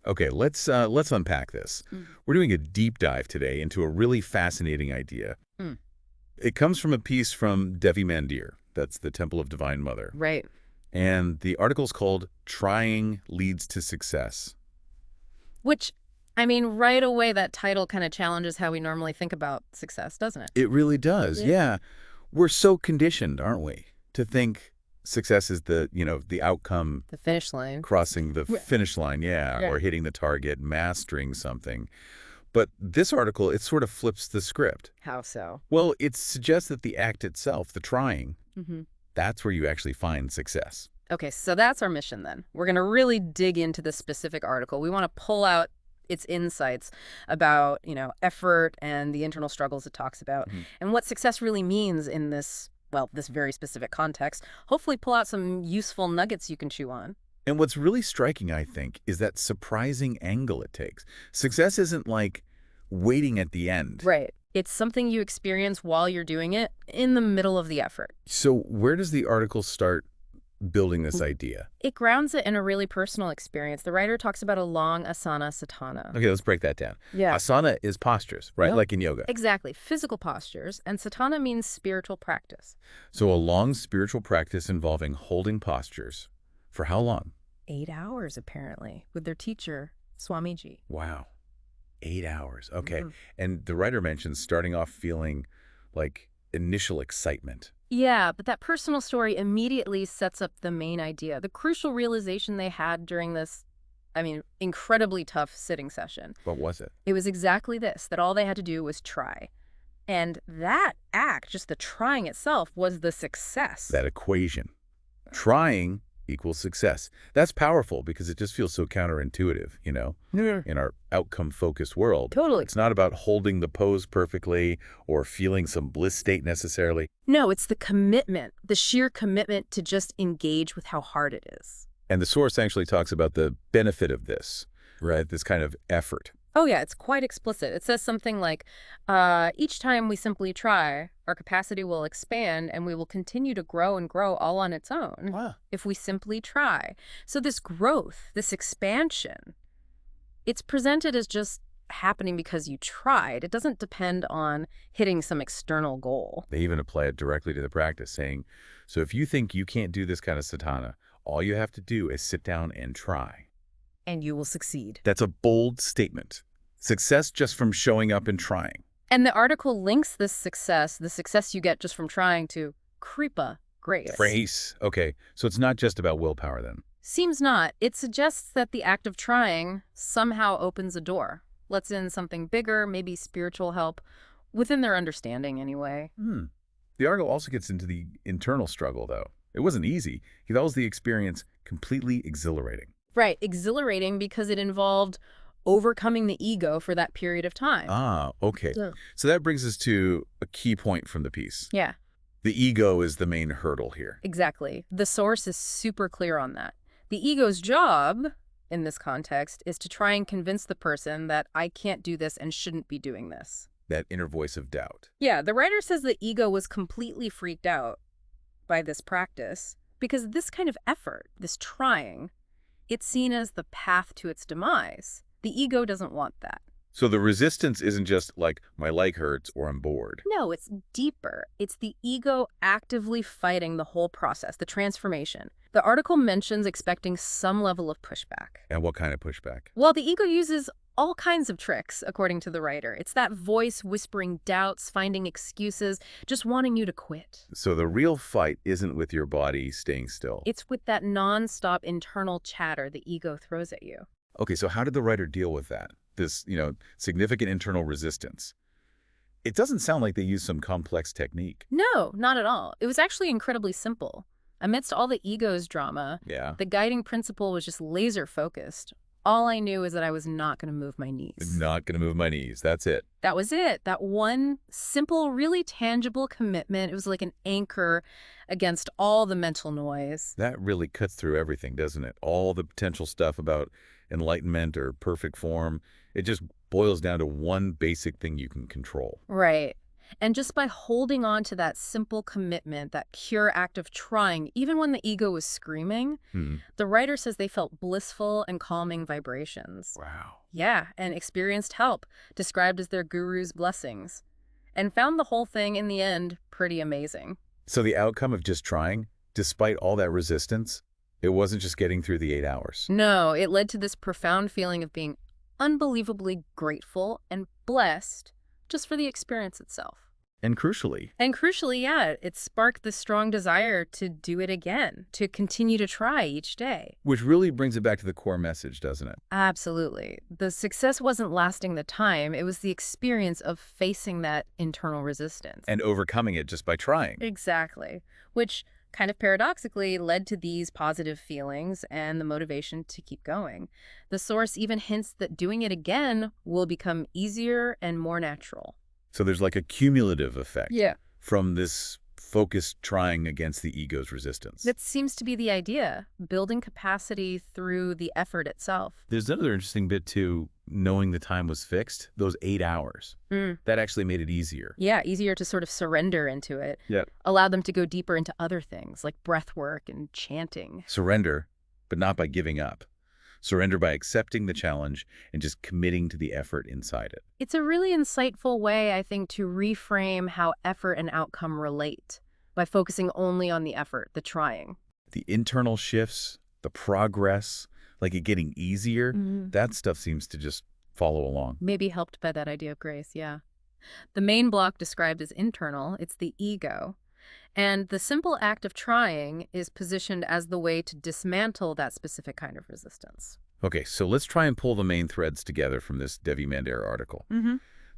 Okay, let's unpack this. Mm. We're doing a deep dive today into a really fascinating idea. Mm. It comes from a piece from Devi Mandir, that's the Temple of Divine Mother. Right. And the article's called Trying Leads to Success. Which, I mean, right away, that title kind of challenges how we normally think about success, doesn't it? It really does, Yeah. yeah. We're so conditioned, aren't we, to think success is the outcome, The finish line. crossing the Right. finish line, yeah, Yeah. or hitting the target, mastering something. But this article, it sort of flips the script. How so? Well, it suggests that the act itself, the trying, Hmm. that's where you actually find success. Okay, so that's our mission then. We're going to really dig into this specific article. We want to pull out its insights about, effort and the internal struggles it talks about Mhm. and what success really means in this, well, this very specific context. Hopefully pull out some useful nuggets you can chew on. And what's really striking, I think, is that surprising angle it takes. Success isn't like waiting at the end. Right. It's something you experience while you're doing it in the middle of the effort. So where does the article start building this idea? It grounds it in a really personal experience. The writer talks about a long asana satana. Okay, let's break that down. Yeah. Asana is postures, right? Yep. Like in yoga. Exactly. Physical postures. And satana means spiritual practice. So a long spiritual practice involving holding postures. For how long? 8 hours, apparently, with their teacher, Swamiji. Wow. 8 hours. Okay. Mhm. And the writer mentions starting off feeling like initial excitement. Yeah, but that personal story immediately sets up the main idea, the crucial realization they had during this, incredibly tough sitting session. What was it? It was exactly this, that all they had to do was try. And that act, just the trying itself, was the success. That equation. Trying equals success. That's powerful because it just feels so counterintuitive, Yeah. in our outcome-focused world. Totally. It's not about holding the pose perfectly or feeling some bliss state necessarily. No, it's the commitment, the sheer commitment to just engage with how hard it is. And the source actually talks about the benefit of this, right? This kind of effort. Oh, yeah, it's quite explicit. It says something like, each time we simply try, our capacity will expand and we will continue to grow and grow all on its own Wow. if we simply try. So this growth, this expansion, it's presented as just happening because you tried. It doesn't depend on hitting some external goal. They even apply it directly to the practice, saying, so if you think you can't do this kind of sadhana, all you have to do is sit down and try. And you will succeed. That's a bold statement. Success just from showing up and trying. And the article links this success, the success you get just from trying, to kripa, grace. Grace. Okay, so it's not just about willpower then. Seems not. It suggests that the act of trying somehow opens a door, lets in something bigger, maybe spiritual help, within their understanding anyway. The article also gets into the internal struggle, though. It wasn't easy. He calls the experience completely exhilarating. Right, exhilarating because it involved overcoming the ego for that period of time. Ah, okay. Yeah. So that brings us to a key point from the piece. Yeah, The ego is the main hurdle here. exactly. The source is super clear on that. The ego's job, in this context, is to try and convince the person that I can't do this and shouldn't be doing this. That inner voice of doubt. Yeah, the writer says the ego was completely freaked out by this practice because this kind of effort, this trying, it's seen as the path to its demise. The ego doesn't want that. So the resistance isn't just like, my leg hurts or I'm bored. No, it's deeper. It's the ego actively fighting the whole process, the transformation. The article mentions expecting some level of pushback. And what kind of pushback? Well, the ego uses all kinds of tricks, according to the writer. It's that voice whispering doubts, finding excuses, just wanting you to quit. So the real fight isn't with your body staying still. It's with that nonstop internal chatter the ego throws at you. Okay, so how did the writer deal with that? This, significant internal resistance. It doesn't sound like they used some complex technique. No, not at all. It was actually incredibly simple. Amidst all the ego's drama, Yeah. the guiding principle was just laser focused. All I knew is that I was not going to move my knees. Not going to move my knees. That's it. That was it. That one simple, really tangible commitment. It was like an anchor against all the mental noise. That really cuts through everything, doesn't it? All the potential stuff about enlightenment or perfect form. It just boils down to one basic thing you can control. Right. And just by holding on to that simple commitment, that pure act of trying, even when the ego was screaming, Hmm. the writer says they felt blissful and calming vibrations. Wow. Yeah, and experienced help, described as their guru's blessings, and found the whole thing in the end pretty amazing. So the outcome of just trying, despite all that resistance, it wasn't just getting through the 8 hours. No, it led to this profound feeling of being unbelievably grateful and blessed just for the experience itself. And crucially, And crucially, yeah, it sparked this strong desire to do it again, to continue to try each day. which really brings it back to the core message, doesn't it? Absolutely. The success wasn't lasting the time, it was the experience of facing that internal resistance. And overcoming it just by trying. Exactly. Which kind of paradoxically led to these positive feelings and the motivation to keep going. The source even hints that doing it again will become easier and more natural. So there's like a cumulative effect Yeah. from this focused trying against the ego's resistance. That seems to be the idea, building capacity through the effort itself. There's another interesting bit too, knowing the time was fixed, those 8 hours. That actually made it easier. Yeah, easier to sort of surrender into it. Yeah. Allow them to go deeper into other things like breath work and chanting. Surrender, but not by giving up. Surrender by accepting the challenge and just committing to the effort inside it. It's a really insightful way, I think, to reframe how effort and outcome relate by focusing only on the effort, the trying. The internal shifts, the progress, like it getting easier, that stuff seems to just follow along. Maybe helped by that idea of grace, yeah. The main block described as internal, it's the ego. And the simple act of trying is positioned as the way to dismantle that specific kind of resistance. Okay, so let's try and pull the main threads together from this Devi Mandar article.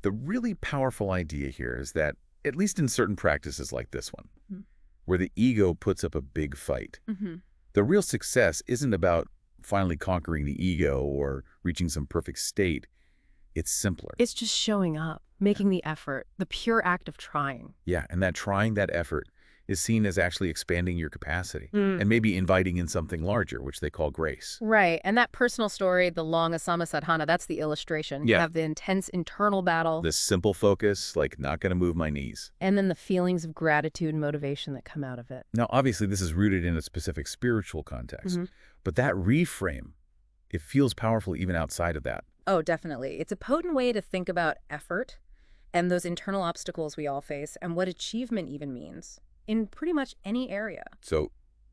The really powerful idea here is that, at least in certain practices like this one, where the ego puts up a big fight, the real success isn't about finally conquering the ego or reaching some perfect state. It's simpler. It's just showing up, making the effort, the pure act of trying. Yeah, and that trying that effort is seen as actually expanding your capacity and maybe inviting in something larger, which they call grace. Right, and that personal story, the long Asama Sadhana, that's the illustration. You Yeah. have the intense internal battle, This simple focus, like not going to move my knees. and then the feelings of gratitude and motivation that come out of it. Now, obviously, this is rooted in a specific spiritual context, but that reframe, it feels powerful even outside of that. Oh, definitely. It's a potent way to think about effort and those internal obstacles we all face and what achievement even means in pretty much any area. So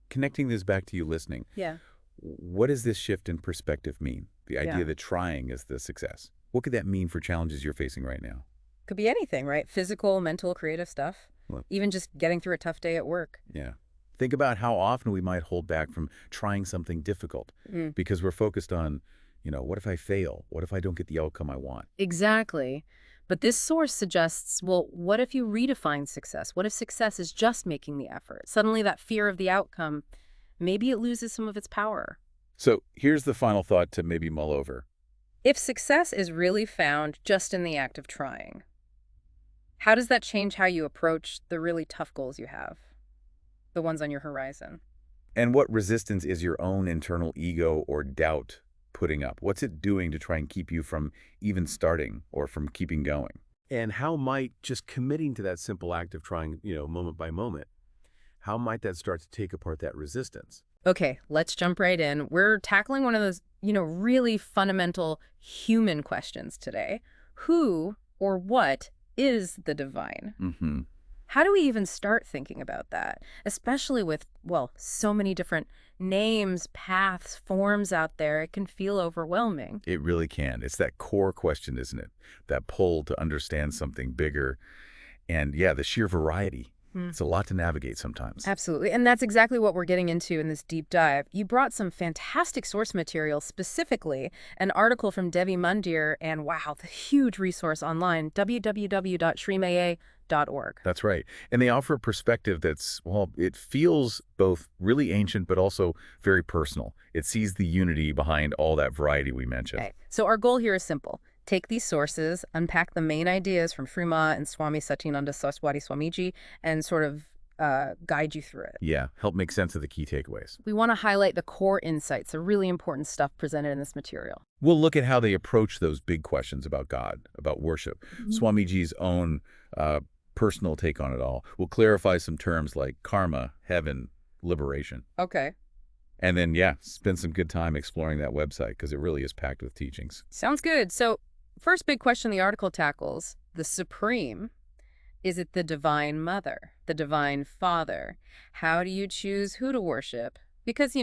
connecting this back to you listening, Yeah. what does this shift in perspective mean? The idea Yeah. that trying is the success. What could that mean for challenges you're facing right now? Could be anything, right? Physical, mental, creative stuff. Well- Even just getting through a tough day at work. Yeah. Think about how often we might hold back from trying something difficult because we're focused on, what if I fail? What if I don't get the outcome I want? Exactly. But this source suggests, well, what if you redefine success? What if success is just making the effort? Suddenly that fear of the outcome, maybe it loses some of its power. So here's the final thought to maybe mull over. If success is really found just in the act of trying, how does that change how you approach the really tough goals you have? The ones on your horizon? And what resistance is your own internal ego or doubt putting up? What's it doing to try and keep you from even starting or from keeping going? And how might just committing to that simple act of trying, moment by moment, how might that start to take apart that resistance? Okay, let's jump right in. We're tackling one of those, really fundamental human questions today. Who or what is the divine? How do we even start thinking about that? Especially with, so many different names, paths, forms out there, it can feel overwhelming. It really can. It's that core question, isn't it? That pull to understand something bigger. And yeah, the sheer variety. It's a lot to navigate sometimes. Absolutely. And that's exactly what we're getting into in this deep dive. You brought some fantastic source material, specifically an article from Devi Mandir and, wow, the huge resource online, www.shreemaa.org. That's right. And they offer a perspective that's, it feels both really ancient, but also very personal. It sees the unity behind all that variety we mentioned. Okay. So our goal here is simple. Take these sources, unpack the main ideas from Shree Maa and Swami Satyananda Saraswati Swamiji, and sort of guide you through it. Yeah, help make sense of the key takeaways. We want to highlight the core insights, the really important stuff presented in this material. We'll look at how they approach those big questions about God, about worship. Swamiji's own personal take on it all. We'll clarify some terms like karma, heaven, liberation. Okay. And then, yeah, spend some good time exploring that website because it really is packed with teachings. Sounds good. So first big question the article tackles, the supreme. Is it the Divine Mother, the Divine Father? How do you choose who to worship? Because,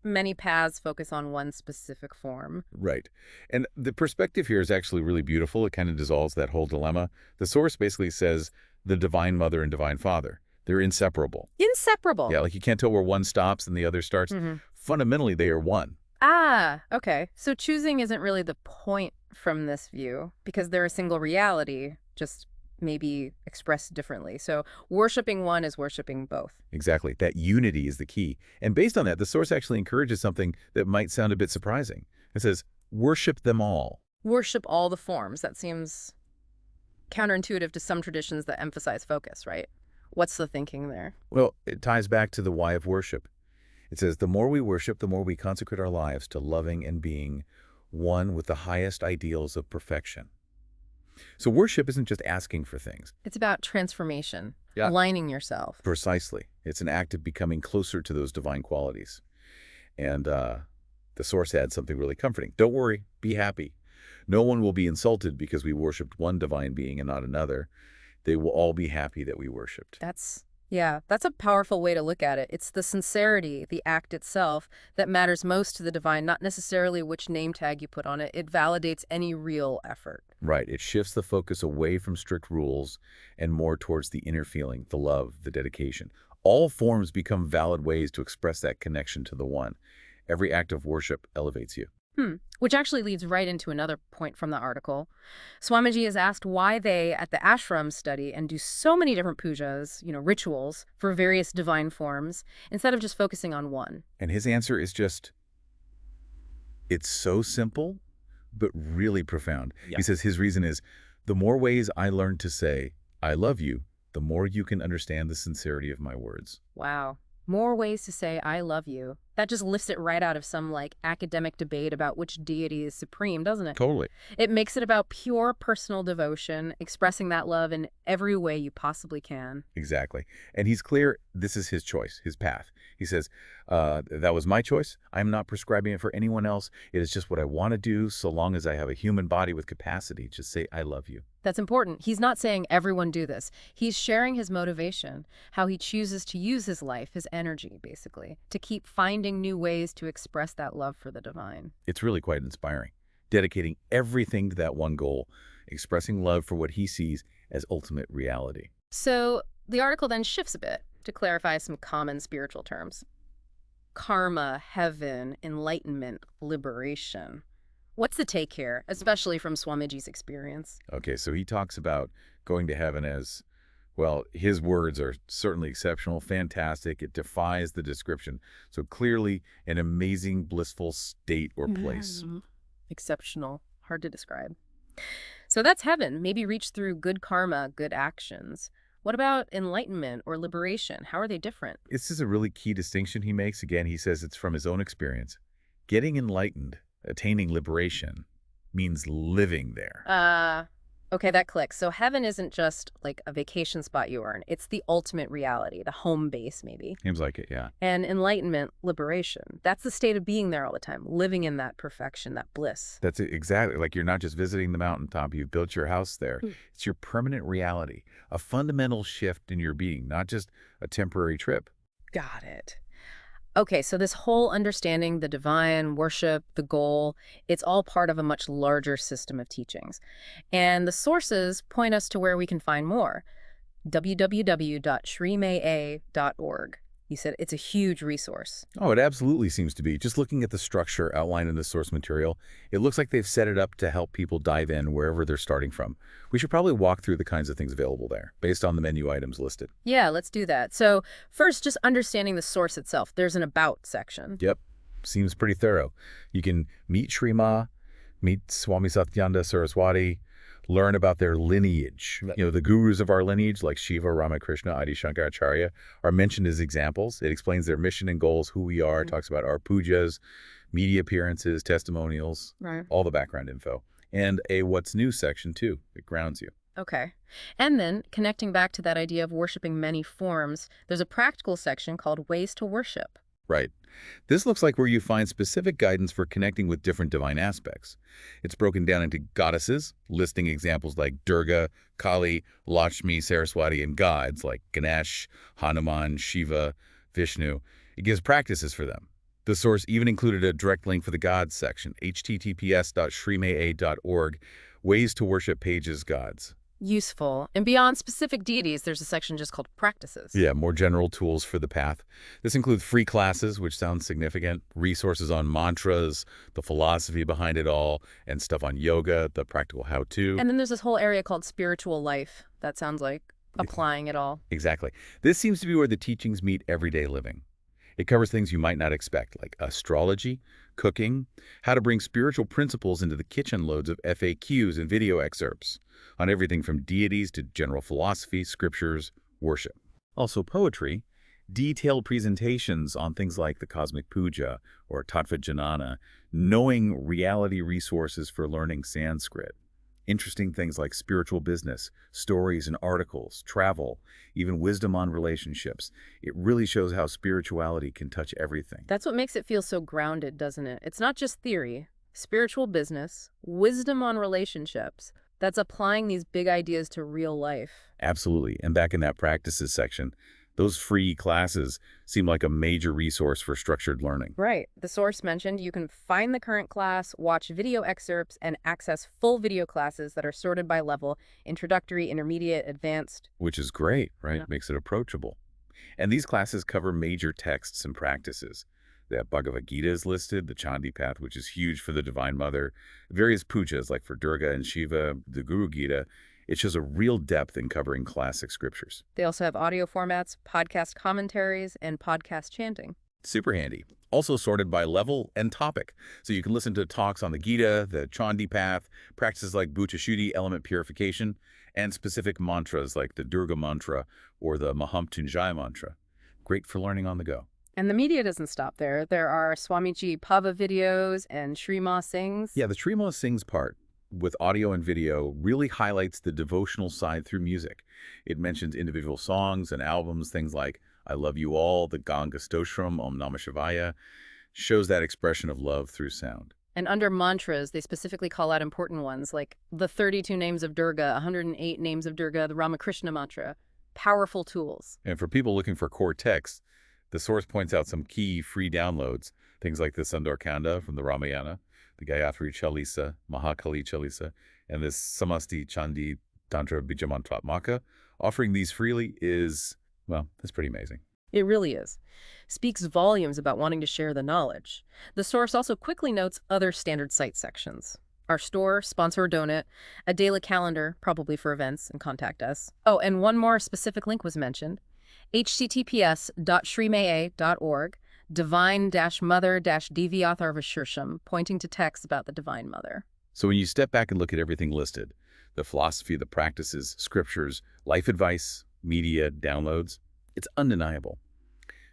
many paths focus on one specific form. Right. And the perspective here is actually really beautiful. It kind of dissolves that whole dilemma. The source basically says the Divine Mother and Divine Father. They're inseparable. Inseparable. Yeah, like you can't tell where one stops and the other starts. Fundamentally, they are one. Ah, okay. So choosing isn't really the point from this view because they're a single reality, just maybe expressed differently. So worshiping one is worshiping both. Exactly. That unity is the key. And based on that, the source actually encourages something that might sound a bit surprising. It says, worship them all. Worship all the forms. That seems counterintuitive to some traditions that emphasize focus, right? What's the thinking there? Well, it ties back to the why of worship. It says, the more we worship, the more we consecrate our lives to loving and being one with the highest ideals of perfection. So worship isn't just asking for things. It's about transformation, Yeah. aligning yourself. Precisely. It's an act of becoming closer to those divine qualities. And the source adds something really comforting. Don't worry, be happy. No one will be insulted because we worshiped one divine being and not another. They will all be happy that we worshiped. That's a powerful way to look at it. It's the sincerity, the act itself, that matters most to the divine, not necessarily which name tag you put on it. It validates any real effort. Right. It shifts the focus away from strict rules and more towards the inner feeling, the love, the dedication. All forms become valid ways to express that connection to the one. Every act of worship elevates you. Which actually leads right into another point from the article. Swamiji is asked why they, at the ashram, study and do so many different pujas, rituals, for various divine forms, instead of just focusing on one. And his answer is just, it's so simple, but really profound. Yeah. He says his reason is, the more ways I learn to say, I love you, the more you can understand the sincerity of my words. Wow. More ways to say, I love you. That just lifts it right out of some, academic debate about which deity is supreme, doesn't it? Totally. It makes it about pure personal devotion, expressing that love in every way you possibly can. Exactly. And he's clear this is his choice, his path. He says, that was my choice. I'm not prescribing it for anyone else. It is just what I want to do so long as I have a human body with capacity. Just say, I love you. That's important. He's not saying everyone do this. He's sharing his motivation, how he chooses to use his life, his energy, basically, to keep finding new ways to express that love for the divine. It's really quite inspiring. Dedicating everything to that one goal, expressing love for what he sees as ultimate reality. So the article then shifts a bit to clarify some common spiritual terms. Karma, heaven, enlightenment, liberation. What's the take here, especially from Swamiji's experience? Okay, so he talks about going to heaven as, well, his words are certainly exceptional, fantastic. It defies the description. So clearly an amazing, blissful state or place. Exceptional. Hard to describe. So that's heaven, maybe reached through good karma, good actions. What about enlightenment or liberation? How are they different? This is a really key distinction he makes. Again, he says it's from his own experience. Getting enlightened, attaining liberation, means living there. Okay, that clicks. So heaven isn't just like a vacation spot you earn. It's the ultimate reality, the home base, maybe. Seems like it, yeah. And enlightenment, liberation. That's the state of being there all the time, living in that perfection, that bliss. That's it, exactly. Like you're not just visiting the mountaintop. You've built your house there. It's your permanent reality, a fundamental shift in your being, not just a temporary trip. Got it. Okay, so this whole understanding the divine, worship, the goal, it's all part of a much larger system of teachings. And the sources point us to where we can find more. www.shreemaa.org. You said it's a huge resource. Oh, it absolutely seems to be. Just looking at the structure outlined in the source material, it looks like they've set it up to help people dive in wherever they're starting from. We should probably walk through the kinds of things available there, based on the menu items listed. Yeah, let's do that. So first, just understanding the source itself. There's an About section. Yep. Seems pretty thorough. You can meet Shree Maa, meet Swami Satyananda Saraswati, learn about their lineage. The gurus of our lineage, like Shiva, Ramakrishna, Adi Shankaracharya, are mentioned as examples. It explains their mission and goals, who we are, talks about our pujas, media appearances, testimonials, Right. all the background info. And a What's New section, too. It grounds you. Okay. And then, connecting back to that idea of worshiping many forms, there's a practical section called Ways to Worship. Right. This looks like where you find specific guidance for connecting with different divine aspects. It's broken down into goddesses, listing examples like Durga, Kali, Lakshmi, Saraswati, and gods like Ganesh, Hanuman, Shiva, Vishnu. It gives practices for them. The source even included a direct link for the gods section, https://shreemaa.org, ways to worship pages gods. Useful. And beyond specific deities, there's a section just called Practices. Yeah, more general tools for the path. This includes free classes, which sounds significant, resources on mantras, the philosophy behind it all, and stuff on yoga, the practical how-to. And then there's this whole area called Spiritual Life. That sounds like applying it all. Exactly. This seems to be where the teachings meet everyday living. It covers things you might not expect, like astrology, cooking, how to bring spiritual principles into the kitchen, loads of FAQs and video excerpts on everything from deities to general philosophy, scriptures, worship. Also poetry, detailed presentations on things like the Cosmic Puja or Tattva Jnana, knowing reality resources for learning Sanskrit. Interesting things like spiritual business, stories and articles, travel, even wisdom on relationships. It really shows how spirituality can touch everything. That's what makes it feel so grounded, doesn't it? It's not just theory. Spiritual business, wisdom on relationships. That's applying these big ideas to real life. Absolutely. And back in that practices section, those free classes seem like a major resource for structured learning. Right. The source mentioned you can find the current class, watch video excerpts, and access full video classes that are sorted by level, introductory, intermediate, advanced. Which is great, right? Yeah. Makes it approachable. And these classes cover major texts and practices. The Bhagavad Gita is listed, the Chandi Path, which is huge for the Divine Mother, various pujas like for Durga and Shiva, the Guru Gita. It shows a real depth in covering classic scriptures. They also have audio formats, podcast commentaries, and podcast chanting. Super handy. Also sorted by level and topic. So you can listen to talks on the Gita, the Chandi Path, practices like Bhutashuddhi, element purification, and specific mantras like the Durga mantra or the Mahamrityunjaya mantra. Great for learning on the go. And the media doesn't stop there. There are Swamiji Pava videos and Shree Maa sings. Yeah, the Shree Maa sings part with audio and video really highlights the devotional side through music. It mentions individual songs and albums, things like I Love You All, the Ganga Stotram, Om Namah Shivaya, shows that expression of love through sound. And under mantras, they specifically call out important ones like the 32 names of Durga, 108 names of Durga, the Ramakrishna mantra. Powerful tools. And for people looking for core text, the source points out some key free downloads, things like the Sundarkanda from the Ramayana, the Gayatri Chalisa, Mahakali Chalisa, and this Samasti Chandi Tantra Bijamantratmaka. Offering these freely is, well, that's pretty amazing. It really is. Speaks volumes about wanting to share the knowledge. The source also quickly notes other standard site sections. Our store, sponsor or donate, a daily calendar, probably for events, and contact us. Oh, and one more specific link was mentioned. https://shreemaa.org, divine-mother-divyatharvashirsham, pointing to texts about the Divine Mother. So when you step back and look at everything listed, the philosophy, the practices, scriptures, life advice, media, downloads, it's undeniable.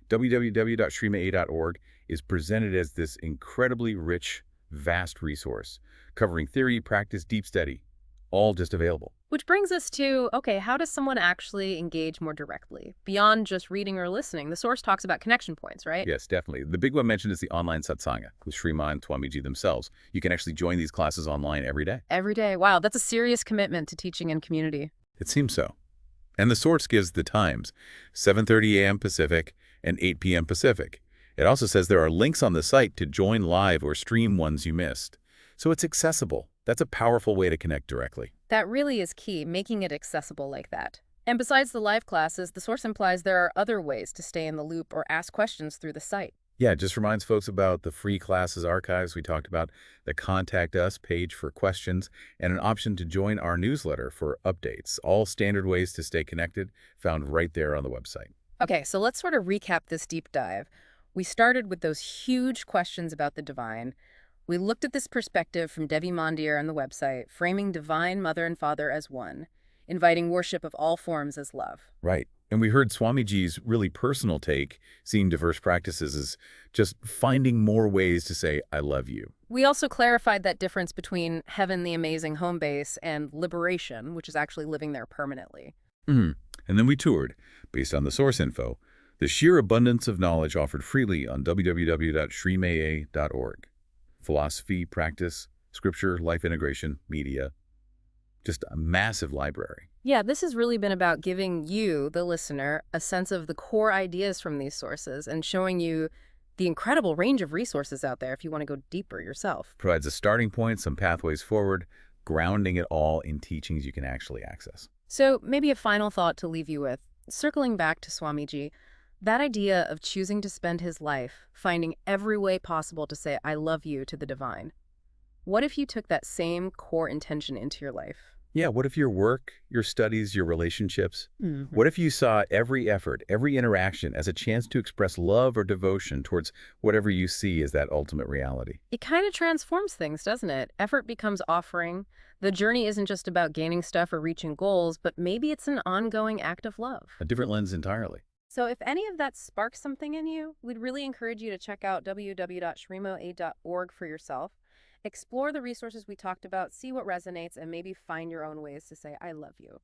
www.shreemaa.org is presented as this incredibly rich, vast resource, covering theory, practice, deep study, all just available. Which brings us to, okay, how does someone actually engage more directly? Beyond just reading or listening, the source talks about connection points, right? Yes, definitely. The big one mentioned is the online satsanga with Shree Maa and Swamiji themselves. You can actually join these classes online every day. Every day. Wow, that's a serious commitment to teaching and community. It seems so. And the source gives the times, 7:30 a.m. Pacific and 8 p.m. Pacific. It also says there are links on the site to join live or stream ones you missed. So it's accessible. That's a powerful way to connect directly. That really is key, making it accessible like that. And besides the live classes, the source implies there are other ways to stay in the loop or ask questions through the site. Yeah, it just reminds folks about the free classes archives we talked about, the Contact Us page for questions, and an option to join our newsletter for updates. All standard ways to stay connected, found right there on the website. Okay, so let's sort of recap this deep dive. We started with those huge questions about the divine. We looked at this perspective from Devi Mandir on the website, framing Divine Mother and Father as one, inviting worship of all forms as love. Right. And we heard Swamiji's really personal take, seeing diverse practices as just finding more ways to say, I love you. We also clarified that difference between Heaven, the Amazing Home Base, and Liberation, which is actually living there permanently. And then we toured, based on the source info, the sheer abundance of knowledge offered freely on www.shreemaa.org. Philosophy, practice, scripture, life integration, media. Just a massive library. Yeah, this has really been about giving you, the listener, a sense of the core ideas from these sources and showing you the incredible range of resources out there if you want to go deeper yourself. Provides a starting point, some pathways forward, grounding it all in teachings you can actually access. So maybe a final thought to leave you with. Circling back to Swamiji, that idea of choosing to spend his life finding every way possible to say, I love you to the divine. What if you took that same core intention into your life? Yeah, what if your work, your studies, your relationships? What if you saw every effort, every interaction as a chance to express love or devotion towards whatever you see as that ultimate reality? It kind of transforms things, doesn't it? Effort becomes offering. The journey isn't just about gaining stuff or reaching goals, but maybe it's an ongoing act of love. A different lens entirely. So if any of that sparks something in you, we'd really encourage you to check out www.shreemaa.org for yourself. Explore the resources we talked about, see what resonates, and maybe find your own ways to say, I love you.